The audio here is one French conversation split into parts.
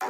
Je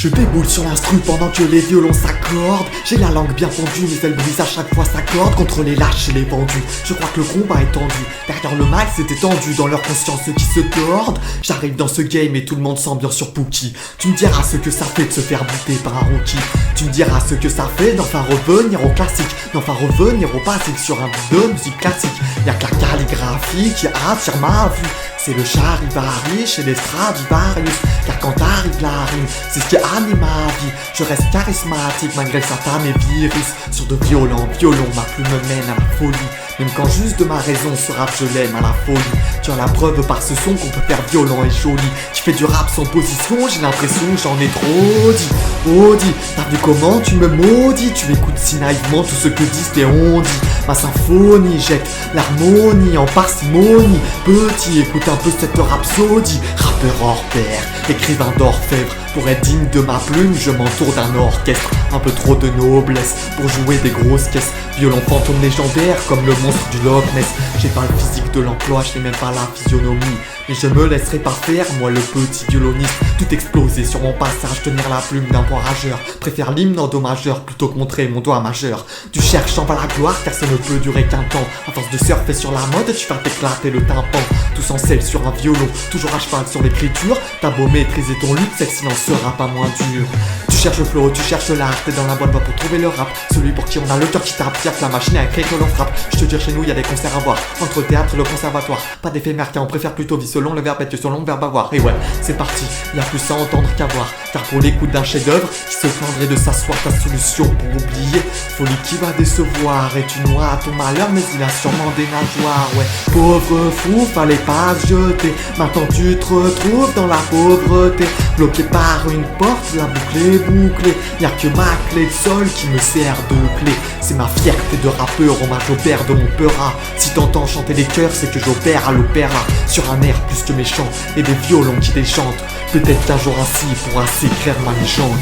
déboule sur l'instru pendant que les violons s'accordent. J'ai la langue bien pendue mais elle brise à chaque fois sa corde. Contre les lâches et les vendus, je crois que le combat est tendu. Derrière le mic c'est étendu, dans leur conscience ceux qui se tordent. J'arrive dans ce game et tout le monde s'ambiance sur Pookie. Tu me diras ce que ça fait de se faire buter par un rookie. Tu me diras ce que ça fait d'enfin revenir au classique, d'enfin revenir au basique sur un beat de musique classique. Y'a que la calligraphie qui attire ma vue. C'est le charivari chez les Stradivarius. Car quand arrive la rime, c'est ce qui anime ma vie. Je reste charismatique malgré le Satan et virus. Sur de violents violons, ma plume me mène à la folie. Même quand juste de ma raison ce rap je l'aime à la folie. Tu as la preuve par ce son qu'on peut faire violent et joli. Tu fais du rap sans position, j'ai l'impression que j'en ai trop dit. Oh dis, t'as vu comment tu me maudis? Tu écoutes si naïvement tout ce que disent tes on-dit. Ma symphonie jette l'harmonie en parcimonie. Petit, écoute un peu cette rhapsodie. Rappeur hors pair, écrivain d'orfèvre. Pour être digne de ma plume, je m'entoure d'un orchestre. Un peu trop de noblesse pour jouer des grosses caisses. Violon fantôme légendaire comme le monstre du Loch Ness. J'ai pas le physique de l'emploi, j'ai même pas la physionomie. Mais je me laisserai pas faire, moi le petit violoniste. Tout exploser sur mon passage, tenir la plume d'un point rageur. Préfère l'hymne endommageur plutôt que montrer mon doigt majeur. Tu cherches en bas la gloire car ça ne peut durer qu'un temps. À force de surfer sur la mode, tu vas t'éclater le tympan. Tous en selle sur un violon, toujours à cheval sur l'écriture. T'as beau maîtriser ton lutte, celle-ci n'en sera pas moins dur. Tu cherches le flow, tu cherches l'art, t'es dans la bonne voie pour trouver le rap. Celui pour qui on a le cœur qui tape, y'a que la machine à écrire que l'on frappe. Je te jure chez nous y'a des concerts à voir, entre le théâtre et le conservatoire. Pas d'éphémère car on préfère plutôt vivre selon le verbe être que selon le verbe avoir. Et ouais, c'est parti, y'a plus à entendre qu'à voir. Car pour l'écoute d'un chef d'œuvre, qui se plaindrait de s'asseoir ta solution pour oublier. Folie qui va décevoir et tu noies ton malheur mais il a sûrement des nageoires. Ouais, pauvre fou, fallait pas se jeter. Maintenant tu te retrouves dans la pauvreté. Bloqué par une porte, la boucle est bouclée. Y'a que ma clé de sol qui me sert de clé. C'est ma fierté de rappeur, hommage au père de mon peurat. Si t'entends chanter des chœurs, c'est que j'opère à l'opéra. Sur un air plus que méchant et des violons qui déchantent. Peut-être qu'un jour ainsi pourra s'écrire ma légende.